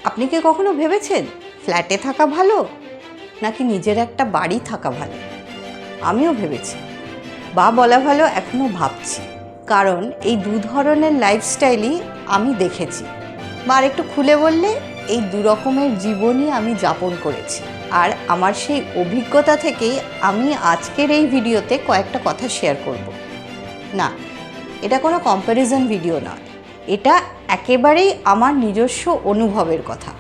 আপনি কি কখনো ভেবেছেন ফ্ল্যাটে থাকা ভালো নাকি নিজের একটা বাড়ি থাকা ভালো? আমিও ভেবেছি, বা বলা ভালো এখনও ভাবছি। কারণ এই দু ধরনের লাইফস্টাইলই আমি দেখেছি, বা আর একটু খুলে বললে এই দু রকমের জীবনই আমি যাপন করেছি। আর আমার সেই অভিজ্ঞতা থেকেই আমি আজকের এই ভিডিওতে কয়েকটা কথা শেয়ার করব। না, এটা কোনো কম্প্যারিজন ভিডিও নয়, এটা একেবারেই আমার নিজস্ব অনুভবের কথা।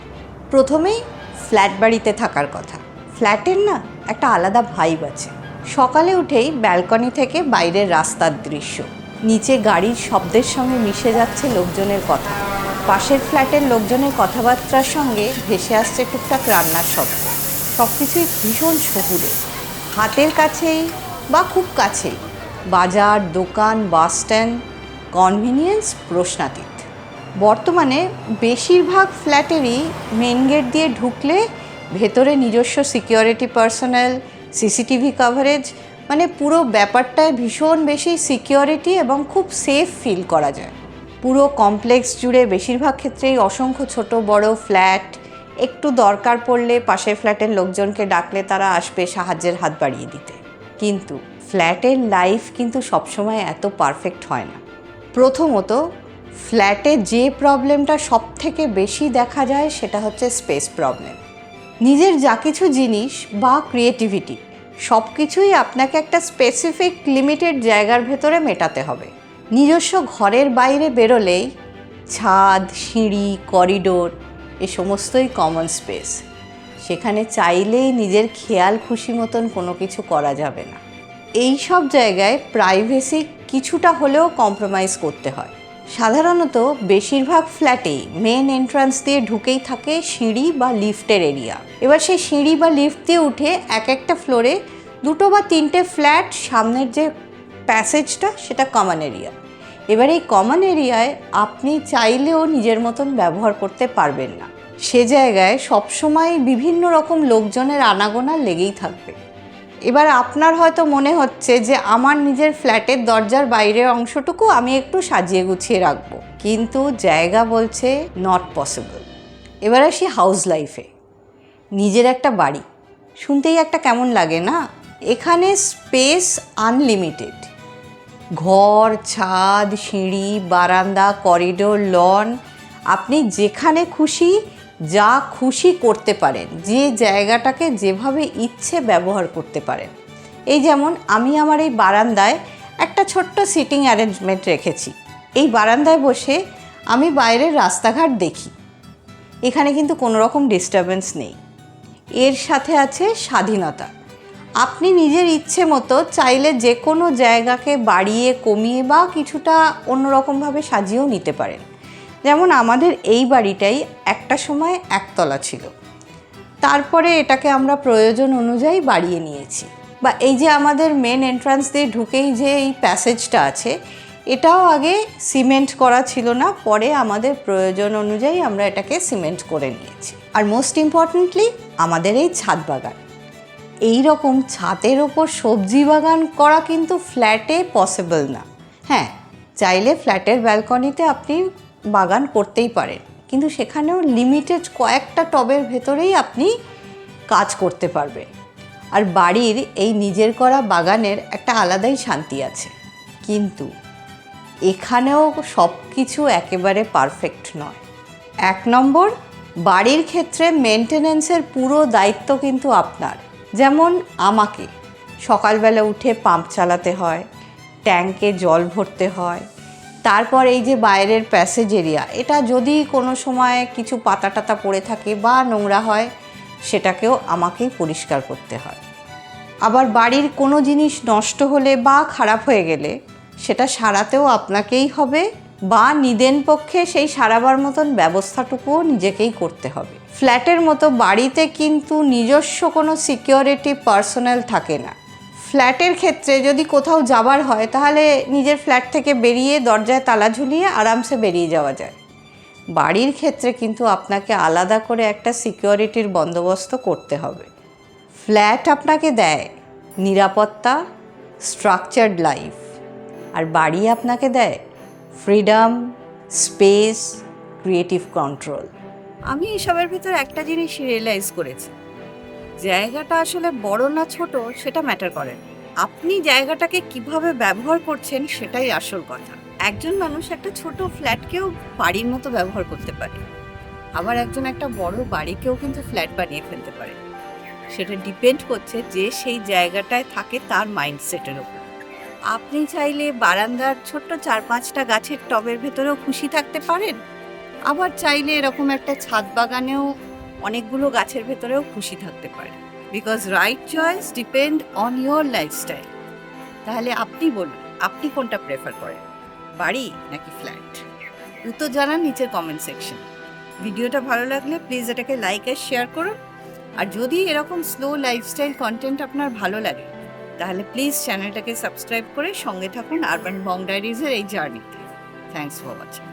প্রথমেই ফ্ল্যাট বাড়িতে থাকার কথা। ফ্ল্যাটের না একটা আলাদা ভাইব আছে। সকালে উঠেই ব্যালকনি থেকে বাইরের রাস্তার দৃশ্য, নিচে গাড়ির শব্দের সঙ্গে মিশে যাচ্ছে লোকজনের কথা, পাশের ফ্ল্যাটের লোকজনের কথাবার্তার সঙ্গে ভেসে আসছে টুকটাক রান্নার শব্দ। সব কিছুই ভীষণ শহুরে, হাতের কাছেই বা খুব কাছেই বাজার, দোকান, বাস স্ট্যান্ড, কনভিনিয়েন্স প্রশ্নাতীত। বর্তমানে বেশিরভাগ ফ্ল্যাটেরই মেন গেট দিয়ে ঢুকলে ভেতরে নিজস্ব সিকিউরিটি পার্সোনেল, সিসিটিভি কভারেজ, মানে পুরো ব্যাপারটায় ভীষণ বেশি সিকিউরিটি এবং খুব সেফ ফিল করা যায়। পুরো কমপ্লেক্স জুড়ে বেশিরভাগ ক্ষেত্রেই অসংখ্য ছোট বড় ফ্ল্যাট, একটু দরকার পড়লে পাশের ফ্ল্যাটের লোকজনকে ডাকলে তারা আসবে সাহায্যের হাত বাড়িয়ে দিতে। কিন্তু ফ্ল্যাটের লাইফ কিন্তু সবসময় এত পারফেক্ট হয় না। প্রথমত, ফ্ল্যাটে যে প্রবলেমটা সব থেকে বেশি দেখা যায় সেটা হচ্ছে স্পেস প্রবলেম। নিজের যা কিছু জিনিস বা ক্রিয়েটিভিটি সব কিছুই আপনাকে একটা স্পেসিফিক লিমিটেড জায়গার ভেতরে মেটাতে হবে। নিজস্ব ঘরের বাইরে বেরোলেই ছাদ, সিঁড়ি, করিডোর এ সমস্তই কমন স্পেস। সেখানে চাইলেই নিজের খেয়াল খুশি মতন কোনো কিছু করা যাবে না। এই সব জায়গায় প্রাইভেসি কিছুটা হলেও কম্প্রোমাইজ করতে হয়। সাধারণত বেশিরভাগ ফ্ল্যাটেই মেন এন্ট্রান্স দিয়ে ঢুকেই থাকে সিঁড়ি বা লিফটের এরিয়া। এবার সেই সিঁড়ি বা লিফট দিয়ে উঠে এক একটা ফ্লোরে দুটো বা তিনটে ফ্ল্যাট, সামনের যে প্যাসেজটা সেটা কমন এরিয়া। এবার এই কমন এরিয়ায় আপনি চাইলেও নিজের মতন ব্যবহার করতে পারবেন না। সে জায়গায় সবসময় বিভিন্ন রকম লোকজনের আনাগোনা লেগেই থাকবে। এবার আপনার হয়তো মনে হচ্ছে যে আমার নিজের ফ্ল্যাটের দরজার বাইরের অংশটুকু আমি একটু সাজিয়ে গুছিয়ে রাখবো, কিন্তু জায়গা বলছে নট পসিবল। এবার আসি হাউস লাইফে। নিজের একটা বাড়ি শুনতেই একটা কেমন লাগে না? এখানে স্পেস আনলিমিটেড। ঘর, ছাদ, সিঁড়ি, বারান্দা, করিডোর, লন, আপনি যেখানে খুশি যা খুশি করতে পারেন, যে জায়গাটাকে যেভাবে ইচ্ছে ব্যবহার করতে পারেন। এই যেমন আমি আমার এই বারান্দায় একটা ছোট্ট সিটিং অ্যারেঞ্জমেন্ট রেখেছি। এই বারান্দায় বসে আমি বাইরের রাস্তাঘাট দেখি। এখানে কিন্তু কোনো রকম ডিস্টারবেন্স নেই। এর সাথে আছে স্বাধীনতা। আপনি নিজের ইচ্ছে মতো চাইলে যে কোনো জায়গাকে বাড়িয়ে কমিয়ে বা কিছুটা অন্যরকমভাবে সাজিয়েও নিতে পারেন। যেমন আমাদের এই বাড়িটাই একটা সময় একতলা ছিল, তারপরে এটাকে আমরা প্রয়োজন অনুযায়ী বাড়িয়ে নিয়েছি। বা এই যে আমাদের মেন এন্ট্রান্স দিয়ে ঢুকেই যে এই প্যাসেজটা আছে, এটাও আগে সিমেন্ট করা ছিল না, পরে আমাদের প্রয়োজন অনুযায়ী আমরা এটাকে সিমেন্ট করে নিয়েছি। আর মোস্ট ইম্পর্টেন্টলি আমাদের এই ছাদ বাগান। এই রকম ছাদের ওপর সবজি বাগান করা কিন্তু ফ্ল্যাটে পসিবল না। হ্যাঁ, চাইলে ফ্ল্যাটের ব্যালকনিতে আপনি বাগান করতেই পারেন, কিন্তু সেখানেও লিমিটেড কয়েকটা টবের ভেতরেই আপনি কাজ করতে পারবেন। আর বাড়ির এই নিজের করা বাগানের একটা আলাদাই শান্তি আছে। কিন্তু এখানেও সব কিছু একেবারে পারফেক্ট নয়। 1 নম্বর, বাড়ির ক্ষেত্রে মেনটেনেন্সের পুরো দায়িত্ব কিন্তু আপনার। যেমন আমাকে সকালবেলা উঠে পাম্প চালাতে হয়, ট্যাঙ্কে জল ভরতে হয়, তারপর এই যে বাইরের প্যাসেজ এরিয়া, এটা যদি কোনো সময় কিছু পাতা টাতা পড়ে থাকে বা নোংরা হয়, সেটাকেও আমাকেই পরিষ্কার করতে হয়। আবার বাড়ির কোনো জিনিস নষ্ট হলে বা খারাপ হয়ে গেলে সেটা সারাতেও আপনাকেই হবে, বা নিদেন পক্ষে সেই সারাবার মতন ব্যবস্থাটুকুও নিজেকেই করতে হবে। ফ্ল্যাটের মতো বাড়িতে কিন্তু নিজস্ব কোনো সিকিউরিটি পার্সোনেল থাকে না। ফ্ল্যাটের ক্ষেত্রে যদি কোথাও যাবার হয় তাহলে নিজের ফ্ল্যাট থেকে বেরিয়ে দরজায় তালা ঝুলিয়ে আরামসে বেরিয়ে যাওয়া যায়। বাড়ির ক্ষেত্রে কিন্তু আপনাকে আলাদা করে একটা সিকিউরিটির বন্দোবস্ত করতে হবে। ফ্ল্যাট আপনাকে দেয় নিরাপত্তা, স্ট্রাকচার্ড লাইফ, আর বাড়ি আপনাকে দেয় ফ্রিডম, স্পেস, ক্রিয়েটিভ কন্ট্রোল। আমি এসবের ভিতর একটা জিনিস রিয়েলাইজ করেছি, জায়গাটা আসলে বড় না ছোট সেটা ম্যাটার করে না। আপনি জায়গাটাকে কিভাবে ব্যবহার করছেন সেটাই আসল কথা। একজন মানুষ একটা ছোট ফ্ল্যাটকেও বাড়ির মতো ব্যবহার করতে পারে, আবার একজন একটা বড় বাড়িকেও কিন্তু ফ্ল্যাট বানিয়ে ফেলতে পারে। সেটা ডিপেন্ড করছে যে সেই জায়গাটায় থাকে তার মাইন্ডসেটের ওপর। আপনি চাইলে বারান্দার ছোট্ট 4-5টা গাছের টবের ভেতরেও খুশি থাকতে পারেন, আবার চাইলে এরকম একটা ছাদ বাগানেও অনেকগুলো গাছের ভেতরেও খুশি থাকতে পারেন। Because right choice depend on your lifestyle. তাহলে আপনি বলুন, আপনি কোনটা প্রেফার করেন, বাড়ি নাকি ফ্ল্যাট? উত্তর জানান নিচের কমেন্ট সেকশন। ভিডিওটা ভালো লাগলে প্লিজ এটাকে লাইক আর শেয়ার করুন। আর যদি এরকম স্লো লাইফস্টাইল কন্টেন্ট আপনার ভালো লাগে তাহলে প্লিজ চ্যানেলটাকে সাবস্ক্রাইব করে সঙ্গে থাকুন আরবান মম ডায়েরিজের এই জার্নিতে। Thanks for watching.